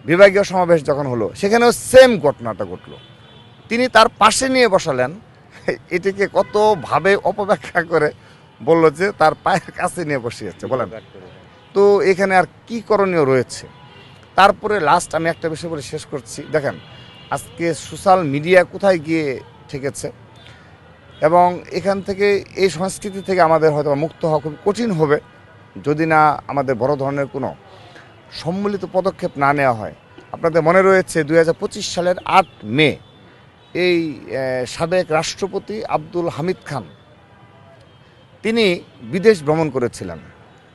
বিভাগীয় সমাবেশ যখন হলো সেখানেও সেম ঘটনাটা ঘটলো। তিনি তার পাশে নিয়ে বসালেন, এটিকে কতভাবে অপব্যাখ্যা করে বলল যে তার পায়ের কাছে নিয়ে বসিয়েছে বলেন। তো এখানে আর কি করণীয় রয়েছে? তারপরে লাস্ট আমি একটা বিষয় বলে শেষ করছি। দেখেন আজকে সোশ্যাল মিডিয়া কোথায় গিয়ে ঠেকেছে, এবং এখান থেকে এই সংস্কৃতি থেকে আমাদের হয়তো মুক্ত হওয়া খুব কঠিন হবে যদি না আমাদের বড় ধরনের কোনো সম্মিলিত পদক্ষেপ না নেওয়া হয়। আপনাদের মনে রয়েছে 2025 সালের 8 মে এই সাবেক রাষ্ট্রপতি আব্দুল হামিদ খান তিনি বিদেশ ভ্রমণ করেছিলেন।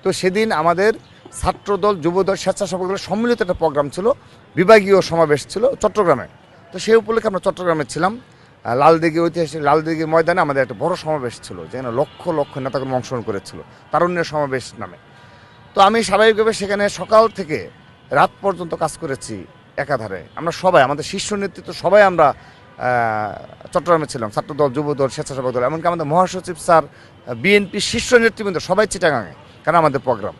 তো সেদিন আমাদের ছাত্রদল, যুবদল, স্বেচ্ছাসেবক দলের সম্মিলিত একটা প্রোগ্রাম ছিল, বিভাগীয় সমাবেশ ছিল চট্টগ্রামে। তো সেই উপলক্ষে আমরা চট্টগ্রামে ছিলাম, লালদিঘি, ঐতিহাসিক লালদিঘি ময়দানে আমাদের একটা বড় সমাবেশ ছিল, যেখানে লক্ষ লক্ষ নেতাকর্মী অংশগ্রহণ করেছিল তারুণ্যের সমাবেশ নামে। তো আমি স্বাভাবিকভাবে সেখানে সকাল থেকে রাত পর্যন্ত কাজ করেছি একাধারে। আমরা সবাই, আমাদের শীর্ষ নেতৃত্ব সবাই আমরা চট্টগ্রামে ছিলাম, ছাত্রদল, যুবদল, স্বেচ্ছাসেবক দল, এমনকি আমাদের মহাসচিব স্যার, বিএনপি শীর্ষ নেতৃবৃন্দ সবাই চিটাগাঙে, কারণ আমাদের প্রোগ্রাম।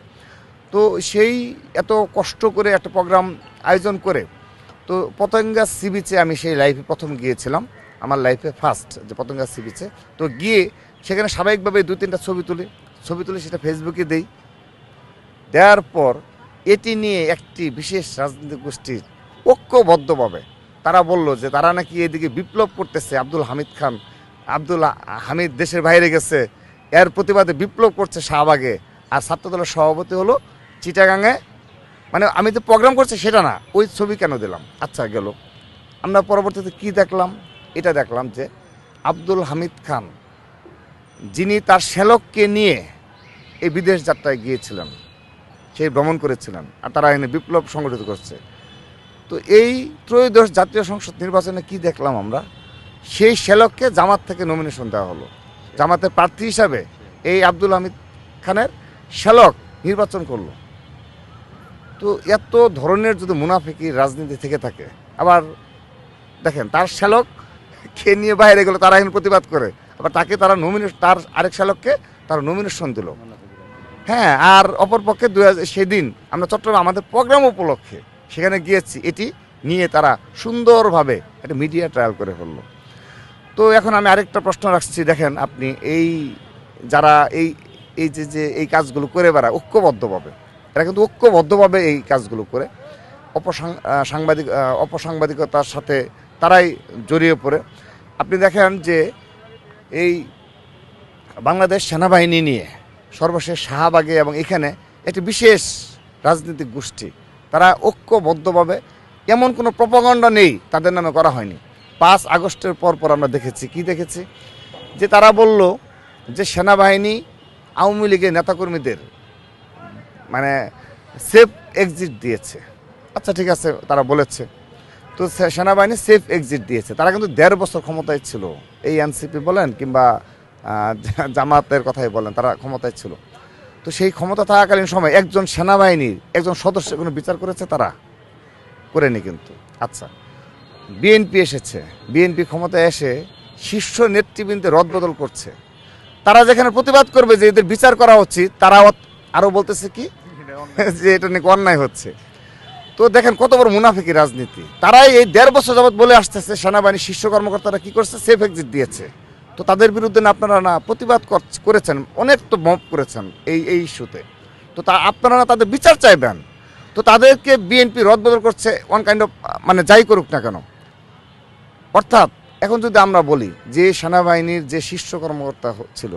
তো সেই এত কষ্ট করে একটা প্রোগ্রাম আয়োজন করে, তো পতেঙ্গা সি বিচে আমি সেই লাইফে প্রথম গিয়েছিলাম, আমার লাইফে ফার্স্ট যে পতেঙ্গা সি বিচে। তো গিয়ে সেখানে স্বাভাবিকভাবে 2-3টা ছবি তুলি, সেটা ফেসবুকে দেই। দেওয়ার পর এটি নিয়ে একটি বিশেষ রাজনৈতিক গোষ্ঠীর ঐক্যবদ্ধভাবে তারা বলল যে তারা নাকি এদিকে বিপ্লব করতেছে, আব্দুল হামিদ দেশের বাইরে গেছে, এর প্রতিবাদে বিপ্লব করছে শাহবাগে, আর ছাত্রদলের সভাপতি হলো চিটাগাঙে। মানে আমি তো প্রোগ্রাম করছি সেটা না, ওই ছবি কেন দিলাম? আচ্ছা গেল। আমরা পরবর্তীতে কি দেখলাম? এটা দেখলাম যে আব্দুল হামিদ খান, যিনি তার শ্যালককে নিয়ে এই বিদেশ যাত্রায় গিয়েছিলেন, সেই ভ্রমণ করেছিলেন, আর তারা এনে বিপ্লব সংগঠিত করছে। তো এই ত্রয়োদশ জাতীয় সংসদ নির্বাচনে কি দেখলাম আমরা? সেই শ্যালককে জামাত থেকে নমিনেশন দেওয়া হলো, জামাতের প্রার্থী হিসাবে এই আব্দুল হামিদ খানের শ্যালক নির্বাচন করলো। তো এত ধরনের যদি মুনাফিকি রাজনীতি থেকে থাকে, আবার দেখেন তার শ্যালক কে নিয়ে বাইরে গেলো, তারা এখন প্রতিবাদ করে, আবার তাকে তারা তার আরেক শ্যালককে তারা নমিনেশন দিল। হ্যাঁ, আর অপরপক্ষে সেদিন আমরা চট্টগ্রাম আমাদের প্রোগ্রাম উপলক্ষে সেখানে গিয়েছি, এটি নিয়ে তারা সুন্দরভাবে একটা মিডিয়া ট্রায়াল করে ফেললো। তো এখন আমি আরেকটা প্রশ্ন রাখছি, দেখেন আপনি এই যারা এই যে এই কাজগুলো করে বেড়ায় ঐক্যবদ্ধভাবে, এরা কিন্তু ঐক্যবদ্ধভাবে এই কাজগুলো করে অপসাংবাদিকতার সাথে তারাই জড়িয়ে পড়ে। আপনি দেখেন যে এই বাংলাদেশ সেনাবাহিনী নিয়ে সর্বশেষ শাহবাগে এবং এখানে একটি বিশেষ রাজনৈতিক গোষ্ঠী, তারা ঐক্যবদ্ধভাবে, এমন কোনো প্রপাগান্ডা নেই তাদের নামে করা হয়নি। 5 আগস্টের পর আমরা দেখেছি, কি দেখেছি, যে তারা বলল যে সেনাবাহিনী আওয়ামী লীগের নেতাকর্মীদের মানে সেফ এক্সিট দিয়েছে। আচ্ছা ঠিক আছে, তারা বলেছে, তো সেনাবাহিনী সেফ এক্সিট দিয়েছে। তারা কিন্তু 1.5 বছর ক্ষমতায় ছিল, এই এনসিপি বলেন কিংবা জামাতের কথাই বলেন, তারা ক্ষমতায় ছিল। তো সেই ক্ষমতা থাকাকালীন সময় একজন সেনাবাহিনীর একজন সদস্য কোনো বিচার করেছে? তারা করেনি কিন্তু। আচ্ছা, বিএনপি এসেছে, বিএনপি ক্ষমতায় এসে শীর্ষ নেতৃবৃন্দে রদবদল করছে, তারা যেখানে প্রতিবাদ করবে যে এদের বিচার করা উচিত, তারা আরও বলতেছে কি যে এটা নাকি অন্যায় হচ্ছে। তো দেখেন কত বড় মুনাফিকি রাজনীতি। তারাই এই 1.5 বছর যাবৎ বলে আসতেছে সেনাবাহিনীর শীর্ষ কর্মকর্তারা কি করছে, সেফ এক্সিট দিয়েছে। তো তাদের বিরুদ্ধে না আপনারা না প্রতিবাদ করেছেন, অনেক তো মব করেছেন এই ইস্যুতে, তো আপনারা না তাদের বিচার চাইবেন। তো তাদেরকে বিএনপি রদবদল করছে ওয়ান কাইন্ড অফ, মানে যাই করুক না কেন। অর্থাৎ এখন যদি আমরা বলি যে সেনাবাহিনীর যে শীর্ষ কর্মকর্তা ছিল,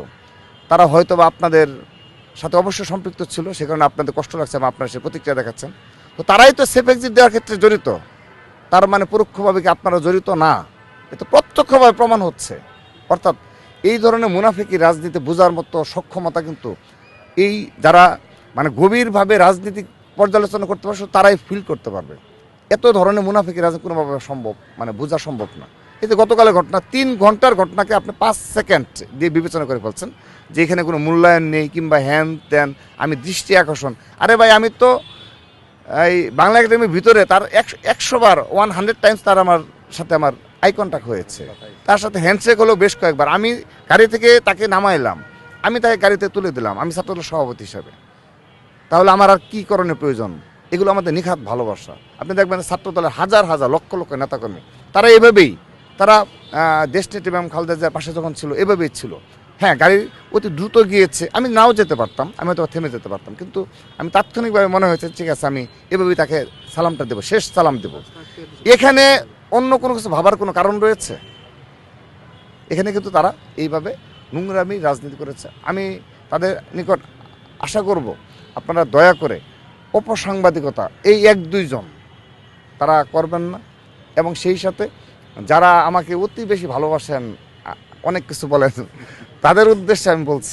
তারা হয়তো বা আপনাদের সাথে অবশ্যই সম্পৃক্ত ছিল, সে কারণে আপনাদের কষ্ট লাগছে এবং আপনারা সে প্রতিক্রিয়া দেখাচ্ছেন। তো তারাই তো সেফ এক্সিট দেওয়ার ক্ষেত্রে জড়িত, তার মানে পরোক্ষভাবে কি আপনারা জড়িত না? এটা প্রত্যক্ষভাবে প্রমাণ হচ্ছে। অর্থাৎ এই ধরনের মুনাফিকি রাজনীতি বোঝার মতো সক্ষমতা কিন্তু এই যারা মানে গভীরভাবে রাজনীতি পর্যালোচনা করতে পারছে তারাই ফিল করতে পারবে। এত ধরনের মুনাফিকি রাজনীতি কোনোভাবে সম্ভব, মানে বোঝা সম্ভব না। এই যে গতকালের ঘটনা, 3 ঘন্টার ঘটনাকে আপনি 5 সেকেন্ড দিয়ে বিবেচনা করে ফেলছেন যে এখানে কোনো মূল্যায়ন নেই কিংবা হ্যান ত্যান, আমি দৃষ্টি আকর্ষণ। আরে ভাই, আমি তো এই বাংলা একাডেমির ভিতরে তার 100 বার 100 টাইমস তার আমার সাথে আমার আই কন্ট্যাক্ট হয়েছে, তার সাথে হ্যান্ডশেক হলো বেশ কয়েকবার। আমি গাড়ি থেকে তাকে নামাইলাম, আমি তাকে গাড়িতে তুলে দিলাম, আমি ছাত্রদল সভাপতি হিসাবে। তাহলে আমার আর কী করণের প্রয়োজন? এগুলো আমাদের নিখাত ভালোবাসা। আপনি দেখবেন ছাত্র দলের হাজার হাজার লক্ষ লক্ষ নেতাকর্মী তারা এভাবেই, তারা দেশনেত্রী ম্যাম খালেদা জিয়ার পাশে যখন ছিল এভাবেই ছিল। হ্যাঁ, গাড়ি অতি দ্রুত গিয়েছে, আমি নাও যেতে পারতাম, আমি হয়তো থেমে যেতে পারতাম, কিন্তু আমি তাৎক্ষণিকভাবে মনে হয়েছে ঠিক আছে আমি এভাবেই তাকে সালামটা দেবো, শেষ সালাম দেবো। এখানে অন্য কোনো কিছু ভাবার কোনো কারণ রয়েছে? এখানে কিন্তু তারা এইভাবে নোংরামি রাজনীতি করেছে। আমি তাদের নিকট আশা করব আপনারা দয়া করে অপসাংবাদিকতা এই এক দুইজন তারা করবেন না, এবং সেই সাথে যারা আমাকে অতি বেশি ভালোবাসেন, অনেক কিছু বলেন, তাদের উদ্দেশ্যে আমি বলছি